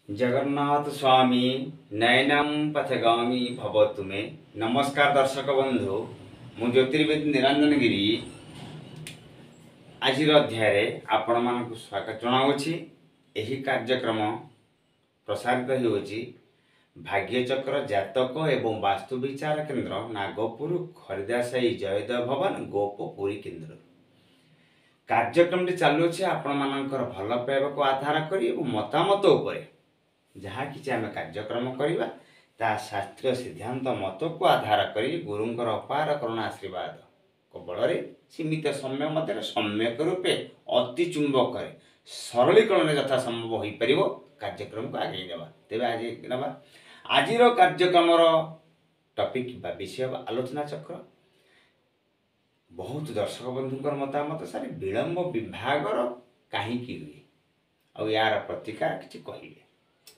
जगन्नाथ स्वामी नयनम पथगामी भवतु मे। नमस्कार दर्शक बंधु, मु ज्योतिर्विद निरंजन गिरी आज अध्याय आपण मानक स्वागत जनावछि। एही कार्यक्रम प्रसारित होछि भाग्यचक्र जातक एवं वास्तु विचार केंद्र नागपुर खरीदासाई जयदेव भवन गोपपुरी केंद्र। कार्यक्रम चालू अछि आपण मानकर भल पाइबा को आधार करी एवं मतामत उपरे जहाँ कि आम कार्यक्रम करवा ता शास्त्रीय सिद्धांत मत को आधार करी गुरुंकर अपार करुणा आशीर्वाद को बल सीमित समय मध्य सम्यक रूपे अति चुंबक सरलीकरण यथा संभव हो पार कार्यक्रम को आगे नवा। तेज आज नवा आज कार्यक्रम टॉपिक बा विषय आलोचना चक्र। बहुत दर्शक बंधुकर मतामत सारे विलंब विभागर कहीं हुए यार प्रतिकार किसी कहे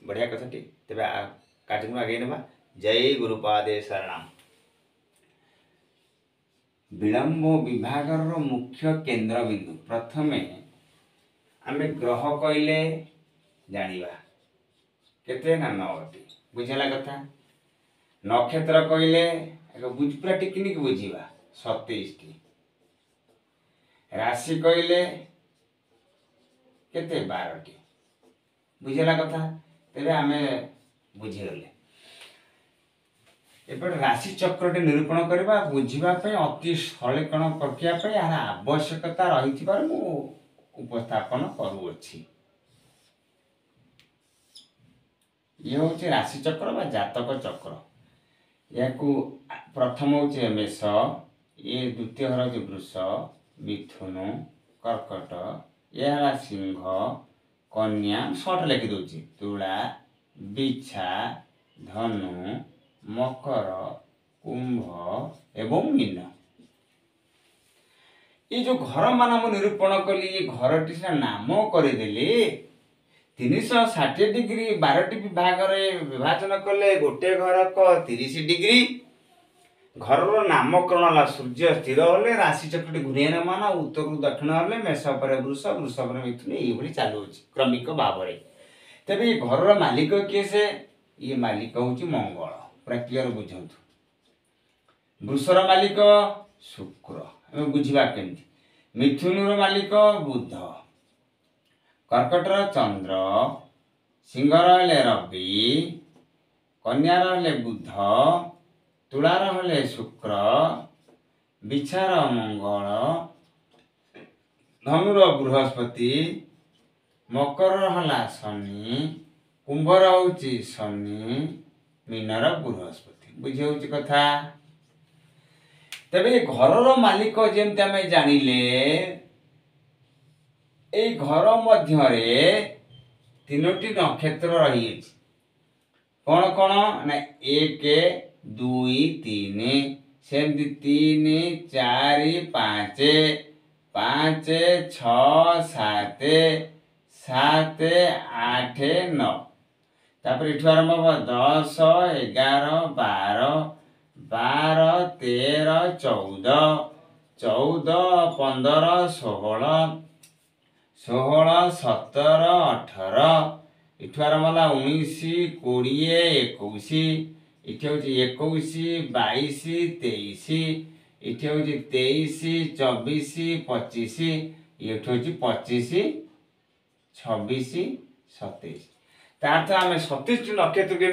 बढ़िया कथा टी। तेज कार्यक्रम आगे नवा। जय गुरुपादे शरणम। विलंब विभागर मुख्य केंद्र बिंदु प्रथमे आमे ग्रह कहले जानिबा केते ना 9टी बुझला कथा। नक्षत्र कहले पूरा टेक्निक बुझीबा 27टी। राशि कहले केते 12टी बुझला कथा। तेरे आमे बुझीगले एपट राशि चक्र निरूपण करबा बुझीबा पे अति सरलीकरण प्रक्रिया पे यार आवश्यकता रही मु उपस्थापन करूछि। ये हूँ राशि चक्र बा जातक चक्र। या प्रथम हूँ मेष, ये द्वितीय घर हूँ वृष, मिथुन, कर्कट, यह सिंह, कन्या शॉर्ट लिखि दूची, तुला, बिछा, धनु, मकर, कुंभ एवं मीन। ये जो घर मान निरूपण कली ये घर टी नाम करदेली 360 डिग्री 12टी विभाग विभाजन कले गोटे घर को 30 डिग्री। घर नामकरण सूर्य स्थिर होले राशि चक्र घूरे मान उत्तर दक्षिण होले मेष पर वृष, वृष पर मिथुन ये चालू क्रमिक भाव में। तेज ये घर मालिक किए से ये मालिक हूँ मंगल। पूरा क्लीयर बुझंतु। वृषर मालिक शुक्र बुझा केमती। मिथुन मालिक बुध, कर्कटर चंद्र, सिंहर हेले रवि, कन्यार हेले बुध, तुलार हेले शुक्र, बिछार मंगल, धनुर बृहस्पति, मकर हला शनि, कुंभर हूँ शनि, मीनर बृहस्पति। बुझी हूँ कथा। तेरे घर मालिक जमती आम जानिले ए घर मध्य 3टी नक्षत्र रही। कौन कौन ना 1 2 3 सेमती 3 4 5 5 6 7 7 8 9 तापर इठू आरंभ हम 10 11 12 12 13 14 14 15 16 16 17 18 इठू आरंभ 19 20 21 इथे हूँ 21 22 23 इथे हूँ 23 24 25 ये हूँ 25 26 27। तार्थ आम 27 नक्षत्र के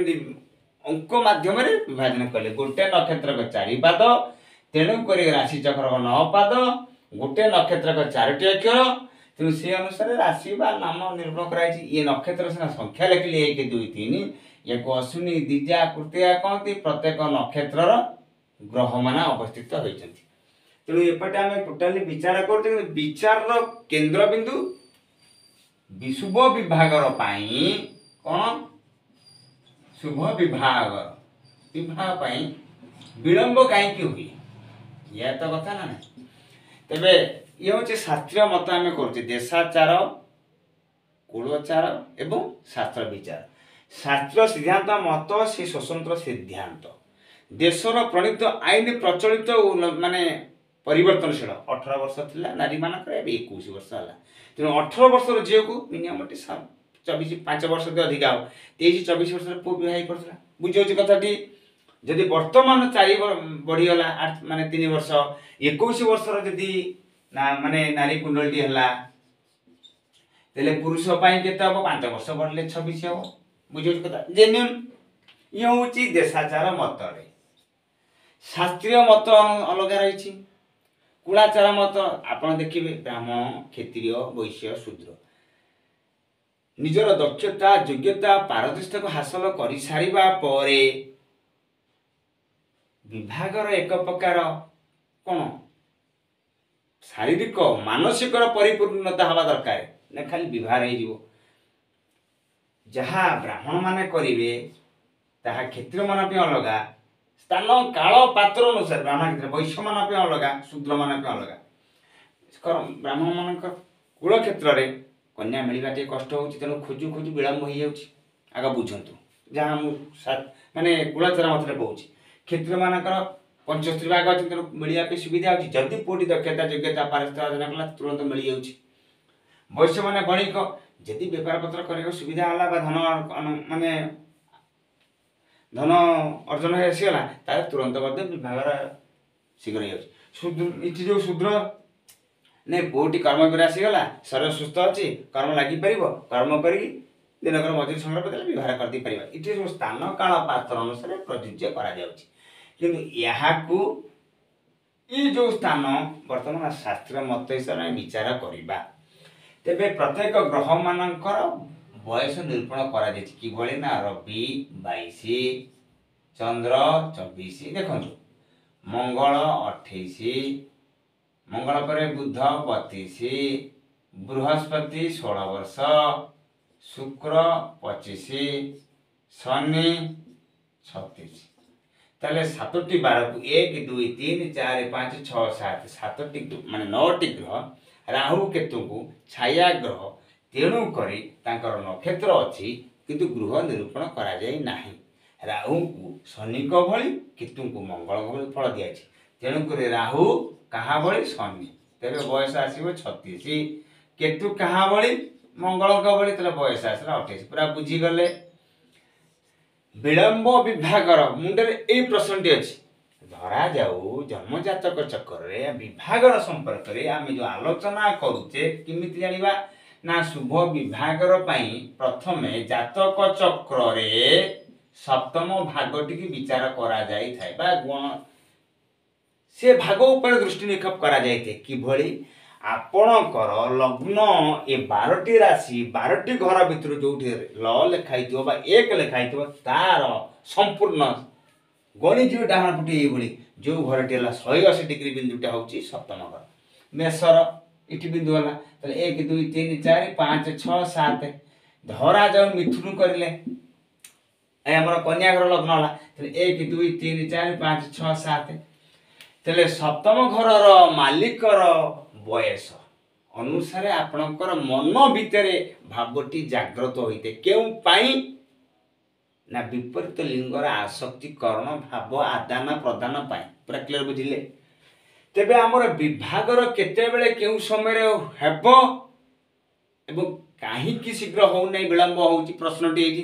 अंक माध्यम विभाजन कले। गोटे नक्षत्र को 4 पाद, तेणुक राशि चक्र को 9 पाद, गोटे नक्षत्र को 4टी अक्षर। तेणु से अनुसार राशि बा नाम निरूपण कराई। ये नक्षत्र सीना संख्या लिखिले 1 2 3 या अश्विनी द्विजा कृतीया कहती। प्रत्येक नक्षत्र ग्रह मान अवस्थित होती। तेणु एपटे आम टोटाली विचार कर विचार केंद्र बिंदु शुभ विभागर कौन शुभ विभाग विवाह विलंब कहीं हुए यह तो कथा ना। तेरे ये हूँ शास्त्रीय मत आम कर देशाचार, कुलाचार एवं शास्त्र विचार। शास्त्रीय सिद्धांत मत से स्वतंत्र सिद्धांत देशर प्रणीत आईन प्रचलित माने परिवर्तनशील। 18 वर्ष थिला नारी मानक 21 वर्ष है। तेणु 18 वर्षर झील को मिनिमम 24 5 वर्ष अधिक आओ 23 24 वर्ष पुओ विवाह हो पड़ता बुझे कथाटी जदि वर्तमान 4 बढ़ीगला माने 3 वर्ष 21 वर्षर जदि ना माने नारी कुंडलटी हला तेले पुरुष पाई केते हम 5 वर्ष बढ़ले 26 हो बुझे कथा जेन्युइन ये होची देशाचार मत रे शास्त्रीय मत अलग रही कुलाचार मत आपण देखिए ब्राह्मण क्षत्रिय वैश्य शूद्र निजर दक्षता योग्यता पारदर्शिता को हासिल कर सारिबा परे विभागर एक प्रकार कौन शारीरिक मानसिक परिपूर्णता हवा दरकार ना खाली विवाह हो जहाँ ब्राह्मण माने करिवे ताहा क्षत्रिय मान पे अलगा स्थान काल पात्र अनुसार ब्राह्मण क्षेत्र वैश्य मान पे अलगा शूद्र मान पे अलगा ब्राह्मण मान कुल क्षेत्र में कन्या मिलवा टे कष्ट हो तेणु खोजु खोजु विलम्ब हो आग बुझंतु जहाँ माने कुलाचार मत कहूँ क्षेत्र मानकर पंचस्त्री भाग अच्छे तेणु मिलवा सुविधा होती जदि पुटी दक्षता योग्यता पारस्ता कला तुरंत मिल जाऊँगी वैश्य माने बणिक जदि बेपार पत्र कर सुविधा है धन माने धन अर्जन आसीगला तार तुरंत विभाग शीघ्र हो जो शूद्र ने पुटी कर्म पर आसीगला शरीर सुस्थ अच्छी कर्म लगी पार कर्म कर दिनकर मजूरी संग्रह कर विवाह कर पार ये सब स्थान काल पात्र अनुसार प्रযোज्य कि जो स्थान बर्तमान शास्त्र मत हिसाब से विचार करवा तेरे प्रत्येक ग्रह मानकर बयस निरूपण कर ना रवि 22 चंद्र 24 देखो मंगल 28 मंगल पर बुध 32 बृहस्पति 16 वर्ष शुक्र 25 शनि 36 ताले 7टी बार को 1 2 3 4 5 6 7 7टी माने 9टी ग्रह राहु केतु को छाया ग्रह तेणु करी तांकर नक्षत्र अच्छी किंतु गृह निरूपण करा जाय नाही राहु को शनि को भली केतु को मंगल को भली फल दिया तेणु करी राहु कहा भली शनि तेरे बयस आसीबो 36 केतु कहा भली मंगल को भली तेरे बयस आसला 28 पूरा बुझी गले विलंब विभागर मुंडे ए प्रश्नटी अच्छी धरा जाऊ जन्मजातक चक्कर रे विभागर संपर्क रे आमे जो आलोचना करूचे किमिति जानिबा ना शुभ विभागर पई प्रथमे जातक चक्र रे सप्तम भागटी की विचार करा जाई थाए बा गुण से भाग ऊपर दृष्टि निक्षेप करा जाई थे कि भली आपणकर लग्न ए 12टी राशि 12टी घर भितर जो ल लिखाई बा 1 लिखाई तार संपूर्ण गणित डाहाण पटे ये जो घरटी है 180 डिग्री बिंदुटा हूँ सप्तम घर मेषर इटी बिंदु है 1 2 3 4 5 6 7 धरा जाऊ मिथुन करें आमर कन्या घर लग्न है 1 2 3 4 5 6 7 तेले सप्तम घर मालिकर बयस अनुसार आपणकर मन भितर भावटी जागृत होते क्यों पाई ना विपरीत लिंगर आसक्तिकरण भाव आदान प्रदान पाई पूरा क्लियर बुझिले तेबे हमर विभागर केते बेले केउ समय रे हेबो एवं काहे की शीघ्र हो नै विलंब होउची प्रश्नटी एजी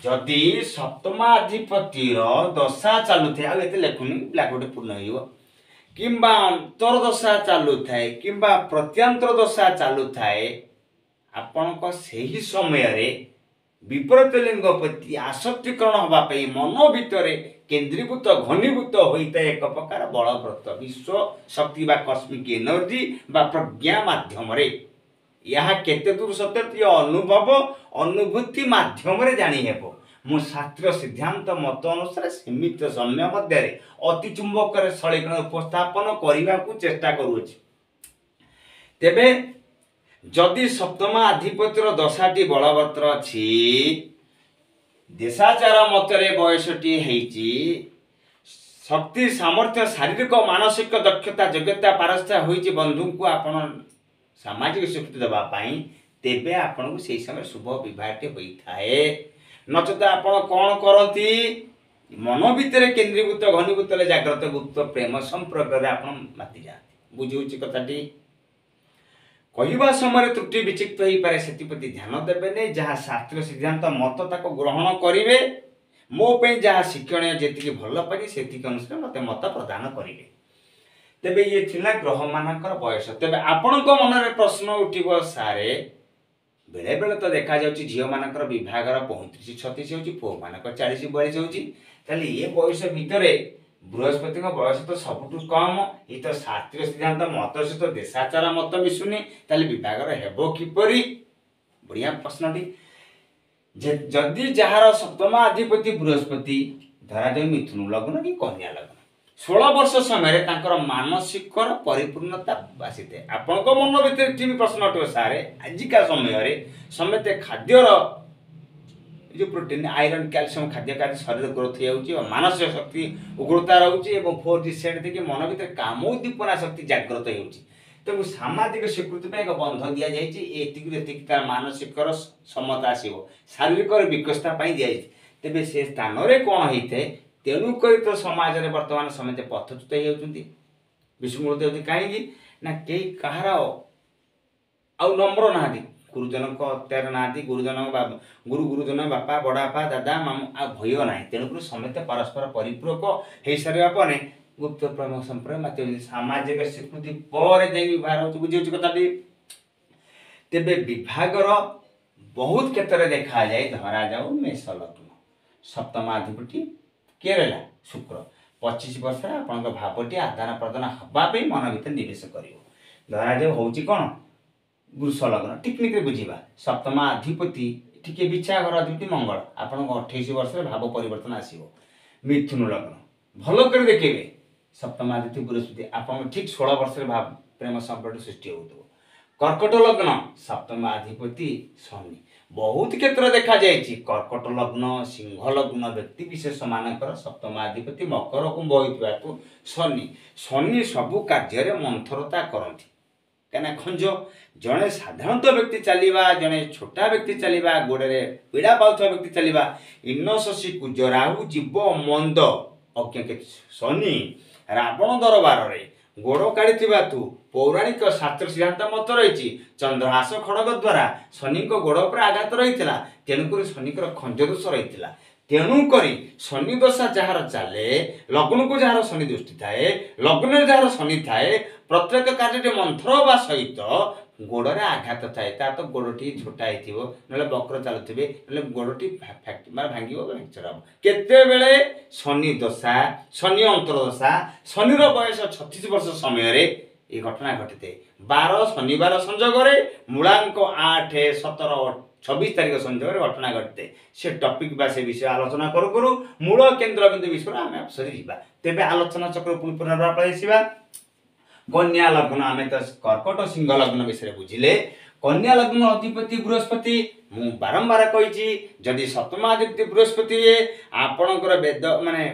जदि सप्तमाधिपतिर दशा चालू थे आ एते लेखुनी ब्लैकबोर्ड पूर्ण होइबो किंबा अंतरदशा चालू थाए किंबा प्रत्यांतर दशा चालू थाए आपण को सही समय रे विपरीत लिंग प्रति आसक्तिकरण हवा पे मन भितर केन्द्रीभूत घनीभूत होता है एक प्रकार बलव्रत विश्व शक्ति बा कस्मिक एनर्जी बा प्रज्ञा माध्यम रे यह केते दूर सत्य ये अनुभव अनुभूति माध्यम रे जानी हेबो मो शास्त्र सिद्धांत मत अनुसार सीमित समय मध्य अति चुंबक सलीकरण उपस्थापन करने को चेष्टा करूछि तेबे जदि सप्तम अधिपतिर दशाटी बलवत्र अच्छी देशाचार मतरे बयसटी हेची शक्ति सामर्थ्य शारीरिक मानसिक दक्षता योग्यता पारस्ता होईची बंधु को आपण सामाजिक स्वीकृति देबा पाई तेबे आपण को सेही समय शुभ विवाहटे होईथाए नचेत आपण कोन करंती मन भितर केंद्रीभूत घनीभूत जागृत गुप्त प्रेम संपर्क रे आपण माति जाती बुझिउची कथाटी कहवा समय त्रुटि विचिक्त हो पारे से ध्यान देवे जहाँ शास्त्रीय सिद्धांत मत ताको ग्रहण करेंगे मो पे जहाँ शिक्षण जी भल पाई से अनुसार मत मत प्रदान करेंगे। तेबे ये थिला ग्रह मानकर बयस। तेबे आपणक मन में प्रश्न उठिब सारे बेले बेले तो देखा जाउची झियो मानकर विभागर 35-36 होची पुओ मानकर 40-42 होची ताले ये बयस भितरे बृहस्पति का बयस तो सबुठु कम। ये तो शास्त्रीय सिद्धांत मत सहित देशाचार मत मिसुनी ताले विभागर हेबो किपरि। बढ़िया प्रश्नटी। जदि जहार सप्तमाधिपति बृहस्पति धरा जाए मिथुन लग्न कि कन्या लग्न 16 वर्ष समय मानसिक परिपूर्णता आसीथे। आपणक मन भीतर भी प्रश्न उठे सारे आजिका समय समते खाद्यर जो प्रोटीन आयरन कैल्शियम खाद्य खाद्य शरीर ग्रोथ हो मानसिक शक्ति उग्रता रोचे और 4G सेट देखिए मन भीतर काम उद्दीपना शक्ति जागृत होती। तो सामाजिक स्वीकृति एक बंध दि जाए तार मानसिक क्षमता आसो शारीरिक विकसता दि जाए। तेज से स्थान में कौन होता है तेणुक तो समाज में बर्तमान समझे पथच्युत होती विस्मृत होती कहीं ना कई कहार आउ नम्र ना गुरुजन को अत्यार ना गुरुजन गुरुजन बापा बड़ापा दादा मामू आ भय ना तेणुक समस्त परस्पर परिपूरक हो सारे गुप्त प्रेम संपर्क माध्यम सामाजिक स्वीकृति पर विवाह बुझे कथा। तेबे विभागर बहुत क्षेत्र में देखा जाए धरा जाऊ मेष लग्न सप्तमाधिपति केरला शुक्र 25 वर्ष आपण भावटी आदान प्रदान हाँपाई मन भर नवेश कर धरा जाऊ हूँ कौन वृष लग्न टेक्निक बुझा सप्तमाधिपति टी बिछा घर अधिपति मंगल आपण 28 वर्ष भाव परिवर्तन आसो। मिथुन लग्न भल कर देखिए सप्तमाधिपति बृहस्पति आप ठीक 16 वर्ष भाव प्रेम संपर्क सृष्टि हो। कर्कट लग्न सप्तमाधिपति शनि बहुत क्षेत्र देखा जाए कर्कट लग्न सिंह लग्न व्यक्ति विशेष मानकर सप्तमाधिपति मकर कुंभ हो शनि शनि सबु कार्य मंथरता करती कहीं खंज जड़े साधारणतः व्यक्ति चलवा जड़े छोटा व्यक्ति चलवा गोड़े पीड़ा पाता व्यक्ति चलवा इन शशि कुज राहु जीव मंद अज्ञ शनि रावण दरबार रे गोड़ काढ़ी पौराणिक शास्त्र सिद्धांत मत रही चंद्रहास खड़ग द्वारा शनि गोड़ पर आघात रही तेणुक शनि खंज दोष रही तेणुक शनि दशा जार चले लग्न को जार शनि दृष्टि थाए लग्न जार शनि थाए प्रत्येक कार्य मंथर सहित गोड़े आघात थाए तो गोड़टी छोटा हो ना बक्र चलुवे ना गोड़टी भांग फ्रैक्चर हम केते शनि दशा शनि अंतरदशा शनि बयस 36 वर्ष समय ये घटना घटी 12 शनिवार संजोग मूलांक 8 17 26 तारीख संजोग घटना घटते से टॉपिक बा से विषय आलोचना करू करू मूल केन्द्र बिंदु विषय आम सरी जा तेज आलोचना चक्र पुणी पुनर्वार पलैसा। कन्या लग्न आम तो कर्कट सिंह लग्न विषय बुझिले कन्या लग्न अधिपति बृहस्पति मु बारंबार कही जदि सप्तमाधिपति बृहस्पति आपणकर वेद माने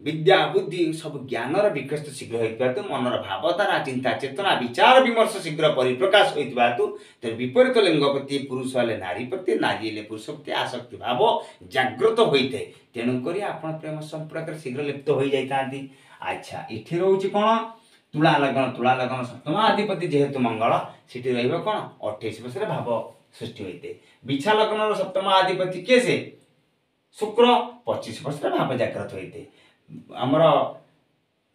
विद्या बुद्धि सब ज्ञान विकसित शीघ्र होता मनर भावधारा चिंता चेतना विचार विमर्श शीघ्र परिप्रकाश होता विपरीत लिंग प्रति पुरुष हेले नारी प्रति नारी हेले पुरुष प्रति आसक्ति भाव जागृत होता है तेणुक आप प्रेम संपर्क शीघ्र लिप्त हो जाती। अच्छा इठी रोचे कौन तुला लग्न सप्तमाधिपति जेहेतु मंगल सीटी रही कौन 28 वर्ष भाव सृष्टि होते। बिछा लग्न सप्तमाधिपति किए से शुक्र 25 वर्ष भाव जागृत होते। आमर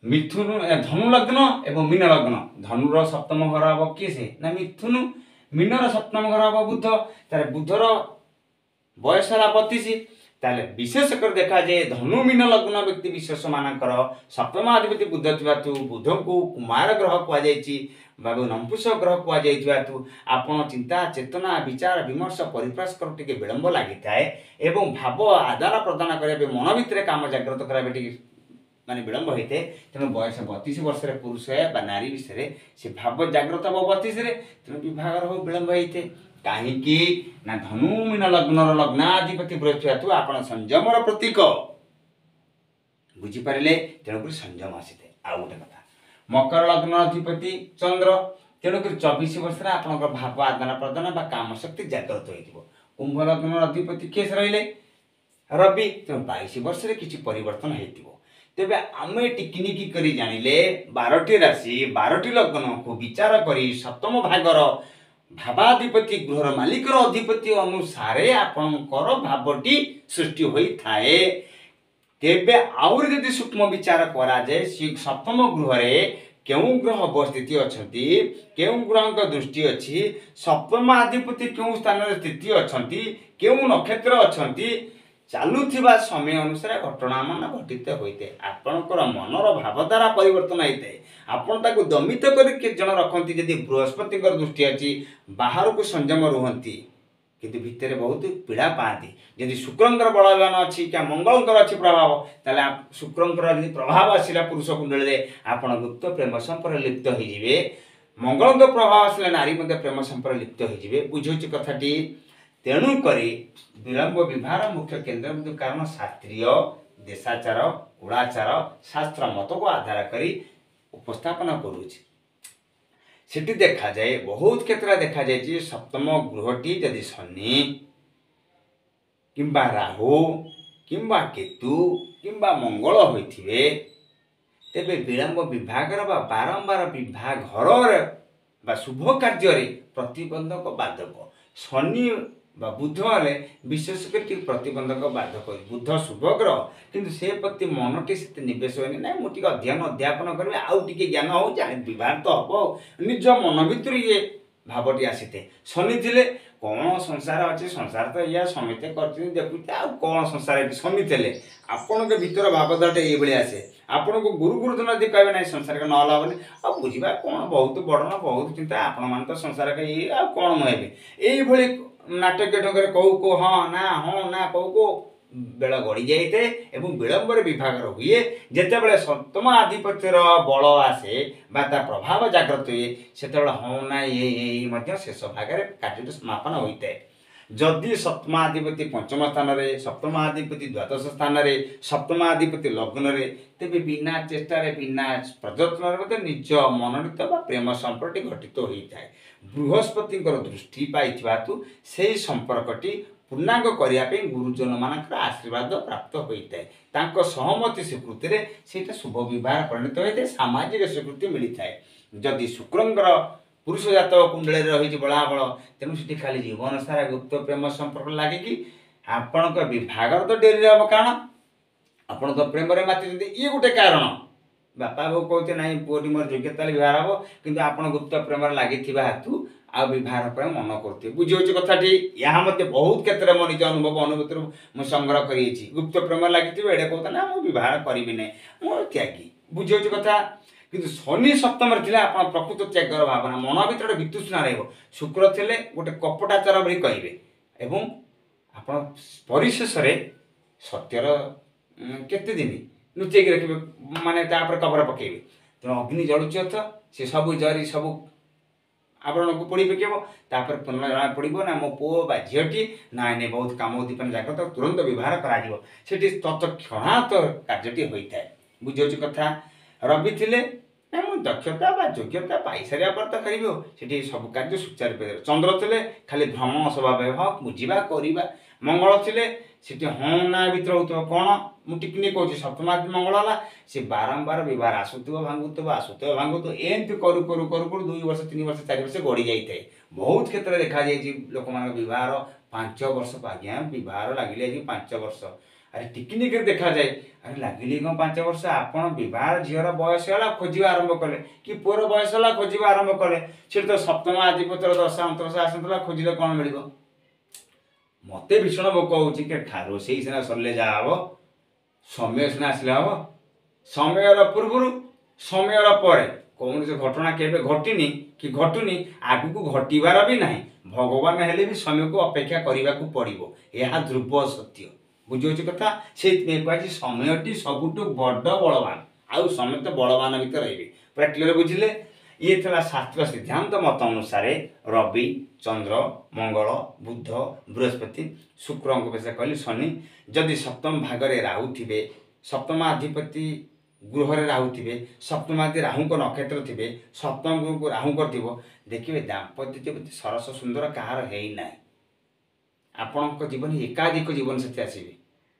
मिथुन धनु लग्न एवं मीन लग्न धनुर सप्तम घर हम किए से ना मिथुन मीनर सप्तम घर हम बुध तार बुधर बयस 32 ताले विशेष कर देखा जाए धनु मीन लग्न व्यक्ति विशेष मानकर सप्तमाधिपति बुध थी बुध को कुमार ग्रह कहुई नंपुष ग्रह कहुई आपण चिंता चेतना विचार विमर्श परिप्रकाश कर टे विलंब लगी थाए भाव आदान प्रदान करने मन भितर काम जागृत कराए माने विलंब होते हैं। तेणु बयस 32 वर्ष पुरुष है नारी विषय से भाव जागृत हम 32 तेणु विभाग हो विलंब होते कहीं ना धनु मीन लग्न लग्नाधिपति बृहस्पति आप संयमर प्रतीक बुझीपारे तेणुक संयम आसी थे। आउ गोटे कथा मकर लग्न अधिपति चंद्र तेणुक 24 वर्ष आप भाव आदान प्रदान काम शक्ति जागृत हो। कुंभ लग्न अधिपति केस रहिले रवि तेणु 22 वर्ष किसी परिवर्तन हो। तेबे आम टिकनिकी करी जानिले 12टी राशि 12टी लग्न को विचार करी सप्तम भागर भावाधिपति गृहर मालिकर अधिपति अनुसारे आपणकर भावटी सृष्टि होइथाए। तेबे आउर यदि सूक्ष्म विचार करा जाए सप्तम गृह केउं ग्रह अवस्थित अछंती, केउं ग्रह दृष्टि अच्छी, सप्तम अधिपति केउं स्थान स्थिति अछंती, केउं नक्षत्र अछंती, चालुथिबा समय अनुसार घटना मान घटित होइते। आपणकर मनर भावधारा परिवर्तन होइते। आपण ताको दमित करी के जन रखंती जदि बृहस्पति दृष्टि अछि बाहर को संयम रुहंती किंतु भितर बहुत पीड़ा पाती। यदि शुक्रंकर बलवान अच्छी क्या मंगलंकर अच्छी प्रभाव ताले शुक्रंकर यदि प्रभाव आसिला पुरुष कुंडली रे आपण गुप्त प्रेम संपर्क लिप्त हो जिवे। मंगलंकर प्रभाव आसिला नारी मध्य प्रेम संपर्क लिप्त हो जिवे। बुझौछि कथाटी। तेणु करी विलंब विवाह मुख्य केंद्र कारण शास्त्रीय देशाचार कुलाचार शास्त्र मत को आधार करी उपस्थापन करुछि। सेठी देखा जाए बहुत क्षेत्र देखा जाए सप्तम गृहटी यदि शनि किंबा राहु किंबा केतु किंबा मंगल होइथिबे तेबे विलंब विभागर बा बारंबार विवाह घर बा शुभ कार्य प्रतिबंधक बाधक। शनि बा बुध वाले विशेष करके प्रतिबंधक बाधक। बुध शुभ ग्रह किंतु से प्रति मनटी से निवेश होनी ना मुझे अध्ययन अध्यापन करेंगे आउ टे ज्ञान हो बहार तो हम निज मन भर ये भावटी आसी शनि थे कौन संसार अच्छे संसार तो या समिते कर देखुते आ कौन संसार शनि थे आपण के भीतर भावधारा ये आसे। आपण को गुरु गुरुजन यदि कहे ना संसार का नहला बोली आ बुझा कौन बहुत बड़ ना बहुत चिंता आपण मान तो संसार का ये आ कौन मुहबे ये नाटक ढंग कहू हाँ ना कहू को बेल गड़ी जाए एवं विलंबर विभाग हुए जिते सप्तम आधिपत्यर बल आसे प्रभाव जागृत हुए से हाँ ना ये शेष भाग कार्य समापन होता है। जदि सप्तमाधिपति पंचम स्थान रे सप्तमाधिपति द्वादश स्थान रे सप्तमाधिपति लग्न रे तेबे बिना चेष्टा बिना प्रयत्न निज मनोनीत प्रेम संपर्क घटित होता है। बृहस्पति दृष्टि पाई से संपर्कटी पूर्णांग करने गुरुजन मान आशीर्वाद प्राप्त होता है। सहमति स्वीकृति में से शुभ विवाह परिणत होता है। सामाजिक स्वीकृति मिलता है। जदि शुक्रंकर पुरुष जात कुंडली रही बलाबल तेणु से खाली जीवन सारा गुप्त प्रेम संपर्क लगे कि आपण विभाग तो डेरी हम कारण आपण तो प्रेम माति ये गोटे कारण बापा बो कहते ना पुओटी मोर योग्यता विवाह हम कि आप गुप्त प्रेम लगी हेतु आ विवाह पर मन करते बुझे कथाटी। यहाँ मत बहुत क्षेत्र में निज अनुभव अनुभूति मुझे संग्रह कर गुप्त प्रेम लगी एडे कहता ना मुझे विवाह करी ना मोर त्यागी बुझे कथा। किंतु शनि सप्तम आप प्रकृत त्यागर भावना मन भर वितृष्णा शुक्र थे गोटे कपटाचार भी कहे एवं आप परिशेष सत्यर केते दिन लुचेक रखिए माने कबर पकेबे तेणु अग्नि जलुची अर्थ से सब जरी सब आवरण को पोड़ी पकेब पुनः जना पड़ो ना मो पुओ बा झीटी ना बहुत काम उद्दीपन जागृत तुरंत व्यवहार कर तत्क्षणात कार्यटी होता है बुझे कथा। रवि थे ना मुझे दक्षता योग्यता पाई सारा पर तो करी सब कार्य सुचारू चंद्र थे खाली भ्रमण स्वभाव हाँ बुझा करवा। मंगल थे सीटी हाँ ना भर हो कौन मुझे टिकनी कहूँ सप्तमादि मंगल है सी बारंबार व्यवहार आसुव भांगुव एमती करू करू करू करू 2 वर्ष 3 वर्ष 4 वर्ष गड़ी जाए। बहुत क्षेत्र में देखा जाए लोक मान बहार 5 वर्ष आज्ञा बहार लगे 5 वर्ष अरे टिकनिक देखा जाए अरे लगे कौन 5 वर्ष आपड़ बहार झीर बयस है खोजा आरंभ कले कि पुअर बयस है खोजा आरंभ कले से तो सप्तम आधिपत्य दशा अंतरश आसला खोजिले कौन मिल मत भीषण भोक हो रोषे सीना सरले जहाँ हम समय सीना आसले हम समय पूर्व समय पर कौन से घटना केबे घटिनी कि घटुनी आगु को घटबार भी ना भगवान हेले भी समय को अपेक्षा करने को पड़ो यह ध्रुव सत्य बुझे कथा से कह समयटी सबुठ बड़ बलवान आउ समय तो बलवान भी तो रे पूरा क्लीयर बुझिले। ये था शास्त्र सिद्धांत मत अनुसार रवि चंद्र मंगल बुध बृहस्पति शुक्र विषय कहली शनि जदि सप्तम भाग में राहु थे सप्तमाधिपति गृह राहु थे सप्तमादि राहु नक्षत्र थे सप्तम गृह को राहु कर देखिए दाम्पत्य सरस सुंदर कहार है ना आपण जीवन एकाधिक जीवन साथी आसवे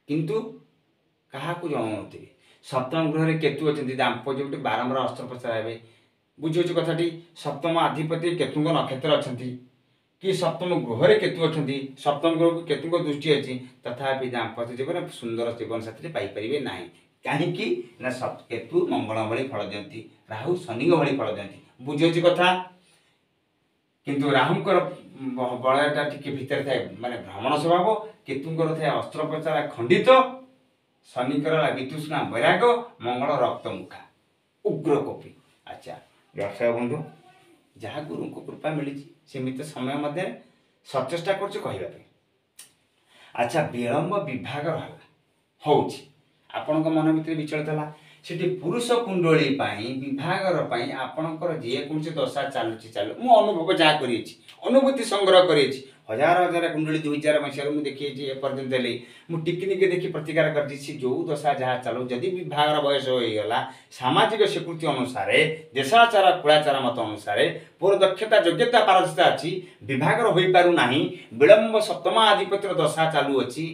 किंतु क्या जनाऊे सप्तम गृह केतु अच्छा दाम्पत्य गोटे बारंबार अस्त्रोपचार हे बुझे कथाटी सप्तम अधिपति केतु नक्षत्र अच्छा कि सप्तम गृह केतु अच्छा सप्तम गृह को केतु को दृष्टि अच्छी तथापि दाम्पत्य जीवन सुंदर जीवन साथी पाइपर ना कहीं केतु मंगल भाई फल दिखती राहु शनि भाई फल दिखती बुझे कथा किंतु राहुंकर बलयटा टी भितर थाए माने भ्रमण स्वभाव केतुंकर थाए अस्त्रोपचार खंडित शनिकर वितृष्णा वैराग मंगल रक्तमुखा उग्र कोपी। अच्छा दर्शक बंधु जहाँ गुरु को कृपा मिली सीमित समय मध्य सचेष्टा कर। अच्छा विलंब विभाग रहा हूँ आपण मन भर विचलित है सेठी पुरुष कुंडली विभागर आपणकर जेको दशा चलुची चालू मु अनुभव जहाँ कर अनुभूति संग्रह कर हजार हजार कुंडली 2000 मसीह मुझे देखी एपर्यंत मुझे टिकनिक देखी प्रतिकार कर जो दशा जहाँ चलू जदि विभागर बयस होगा सामाजिक स्वीकृति अनुसार देशाचार कुलाचार मत अनुसार पूर्व दक्षता योग्यता पारदर्शिता अच्छी विभागर हो पारना विलंब सप्तमाधिपतिर दशा चालू अच्छी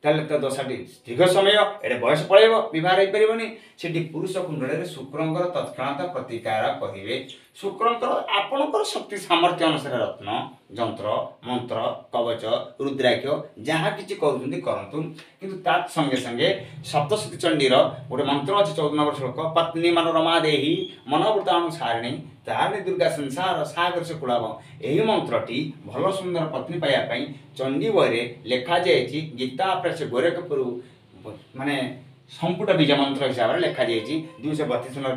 ताले तो दशाटी दीर्घ समय एडे बयस पड़ेब विवाह हो पारनि से पुरुष कुंडल शुक्रंकर तत्क्षणात प्रतिकार करेंगे शुक्रंकर आपणकर शक्ति सामर्थ्य अनुसार रत्न जंत्र मंत्र कवच रुद्राक्ष जहाँ किसी करूँ किंतु तात संगे संगे सप्तशती चंडीर गोटे मंत्र अच्छे 14 नंबर श्लोक पत्नी मनोरमा देही मनोवृत्तानुसारिणी तारिणी दुर्गा संसार सागर से कुलाभ यही मंत्रटी भल सुंदर पत्नी पाइबापी चंडी बही लेखा जाए गीता प्रेस गोरखपुर माने संपुट बीज मंत्र हिसाब से लिखा जाए 232 नंबर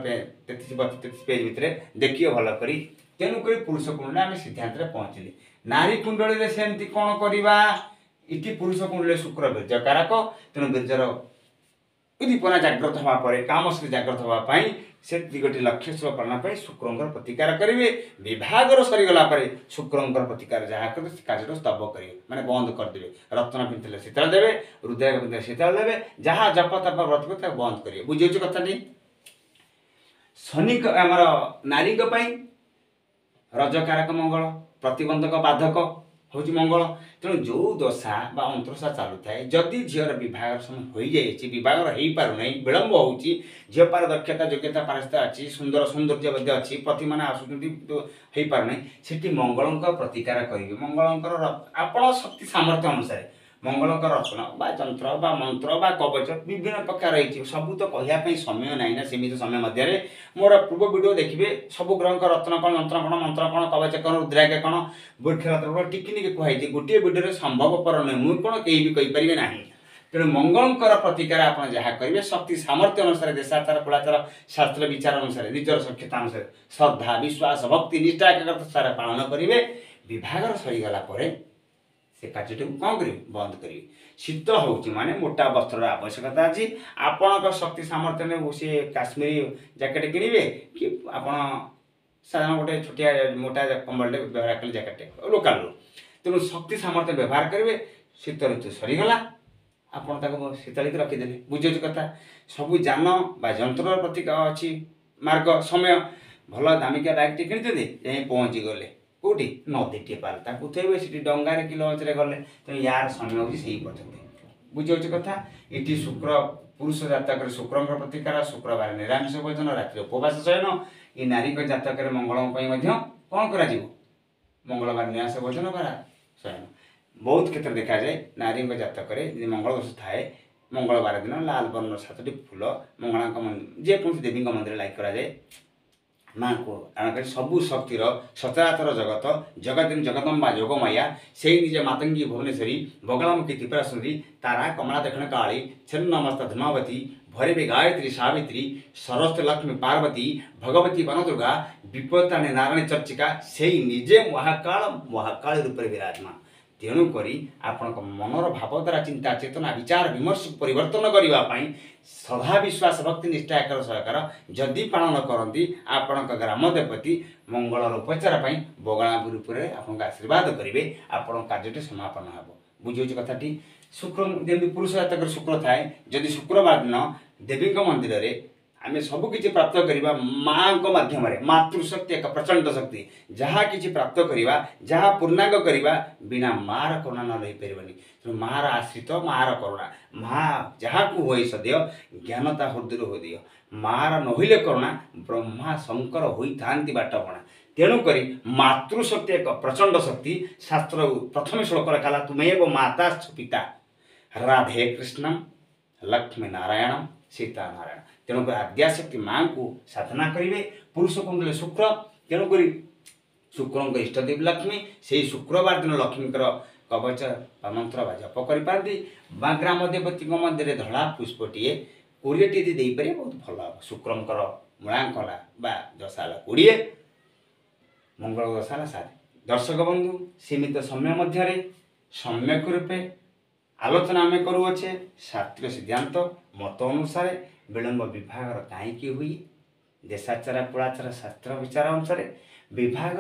33 पेज भितर देखिए भल कर तेणुक पुरुष कुंडली आम सिद्धांत पहुँचले नारी कुंडली सेमती कौन करवा इति पुरुष कुंडली शुक्र वीर्यकारक तेणु वीर्यर उद्दीपना जागृत होगा काम से जागृत होगापी से दिगटी लक्ष्य शुभ पालन शुक्रंकर प्रतिकार करेंगे विभागर सरीगला शुक्रंकर प्रतिकार जहाँ कर कार्य स्तब्ध करेंगे मैंने बंद करदे रत्न पिंधले शीतल देवे रुद्राक्ष पिंधले शीतल देवे जहाँ जप तप व्रत को बंद करेंगे बुझे कथा शनि आमर नारी रजकारक मंगल प्रतिबंधक बाधक हूँ मंगल तेणु जो दशा अंतरशा चलू थाए जदि झीर विवाह समय हो जाए हो पारना विलंब हो झील पार दक्षता योग्यता पारस्ता अच्छी सुंदर सौंदर्य अच्छी पति मैंने आसुँच पारना से मंगल प्रतिकार करेंगे मंगल आपण शक्ति सामर्थ्य अनुसार मंगल रत्न बा जंत्र बा मंत्र बा कवच विभिन्न प्रकार रही सबू तो कहवाई समय ना ना सीमित समय मध्य मोर पूर्व वीडियो देखिए सब ग्रह रत्न कौन यंत्र कौन मंत्र कौन कवच कौन रुद्राक्ष कौन वृक्षरत्न टिकनिक कहुई गोटे वीडियो संभवपर नुहे मुझे कौन कहीं भी कहींपारे ना तेणु मंगलकर प्रतिकार आप जहाँ करेंगे शक्ति सामर्थ्य अनुसार देशाचार कुलाचार शास्त्र विचार अनुसार निजर सक्षता अनुसार श्रद्धा विश्वास भक्ति निष्ठा एकाग्रता पालन करेंगे विभागर सरीगला से कार्य कौन करेंगे बंद करेंगे शीत हो माने मोटा वस्त्र आवश्यकता अच्छी आपण शक्ति सामर्थ्य में सी काश्मीरी जैकेट किणवे कि आपण साधारण गोटे छोटिया मोटा कंबल व्यवहार कले जैकेट लोकाल तेणु शक्ति सामर्थ्य व्यवहार करेंगे शीत ऋतु सरीगला आपड़ शीतलित रखीदे बुझे कथा सबू जान बा जंत्र प्रतीक अच्छी मार्ग समय भल दामिका बैग टी किणिदे जाए पहुँची गले कौटी नदी टे पार उठे से डंगार कि लंच गले तेणु यार समय हूँ से पर्यटन बुझे कथा ये शुक्र पुरुष जातक शुक्र प्रतिकार शुक्रवार निरामिष भोजन राति उपवास शयन ये नारी जातक मंगल कौन कर मंगलवार निरामिष भोजन बा शयन बहुत क्षेत्र देखा जाए नारी जातक मंगल दोष थाए मंगलवार दिन लाल वर्ण 7टी फूल मंगला जेकोसी देवी मंदिर लाइक कराए माँ को आण सबू शक्तिर सचराचर जगत जगत जगदम्बा योगमाया से निजे मातंगी भुवनेश्वरी बगलामुखी त्रिपुरा सुंदरी तारा कमला दक्षिण काली छिन्नमस्ता धूमावती भैरवी गायत्री सावित्री सरस्वती लक्ष्मी पार्वती भगवती वनदुर्गा विपत्तानी नारायणी चर्चिका से निजे महाकाल रूप विराजमान तेणुक आपण मनर भाव द्वारा चिंता चेतना विचार विमर्श परिवर्तन करने श्रद्धा विश्वास भक्ति निष्ठा एकर सहकार जदि पालन करती आपण ग्राम देवती मंगल उपचार बगला रूप में आपको आशीर्वाद करेंगे आपण कार्य समापन हो बुझे कथाटी शुक्र जमी पुरुष जातक शुक्र थाए जदि शुक्रवार दिन देवी मंदिर में आम सबकि प्राप्त करवा माँ मध्यम मातृशक्ति एक प्रचंड शक्ति जहाँ कि प्राप्त करवा जहाँ पूर्णांग करवा बिना मार करुणा न रही पारे मार आश्रित मार करुणा माँ जहाँ को हुए सदैव ज्ञानता हृदय हो दियो मार नहिले करुणा ब्रह्मा शंकर होई थांती बाटपणा तेणुक मातृशक्ति एक प्रचंड शक्ति। शास्त्र प्रथम श्लोक कहला तुमेव माता पिता राधे कृष्णम लक्ष्मी नारायण सीता नारायण। तेणुक आद्याशक्ति माँ को साधना करेंगे। पुरुष कुंडल शुक्र, तेणुक शुक्र इष्टदेव लक्ष्मी। से शुक्रवार दिन लक्ष्मी कवच मंत्र जप कर ग्राम देवती मध्य धड़ा पुष्पटीए 20टी देपारे बहुत भल हम। शुक्रंकर मूलांकला दशा 20, मंगल दशा 7। दर्शक बंधु सीमित समय मध्य सम्यक रूपे आलोचना आम करुचे। शास्त्रीय सिद्धांत मत अनुसार विलंब विभाग कहीं हुई देशाचार कुलाचार शास्त्र विचार अनुसार विभाग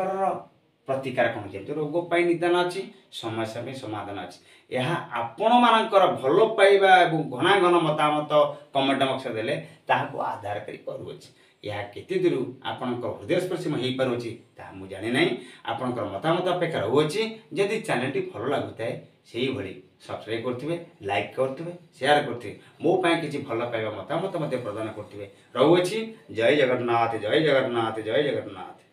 प्रतिकार कौन जमी रोग पर निदान अच्छी समस्या में समाधान अच्छी। यह आपण मानकर भल पाइबा और घना घन मतामत कमेंट बक्स देले ताहाको आधार करुचे। यह केते दूर आपणकर हृदयस्पर्शी हो पारुछि ता मु जानि नहीं। आपणकर मतामत अपेक्षा रहुछि। जदि चैनल भल लगुए से भली सब्सक्राइब करथिबे, लाइक करथिबे, शेयर करथिबे, मो पाए किछि भल पाइबा मतामत प्रदान करथिबे। रहुछि। जय जगन्नाथ, जय जगन्नाथ, जय जगन्नाथ।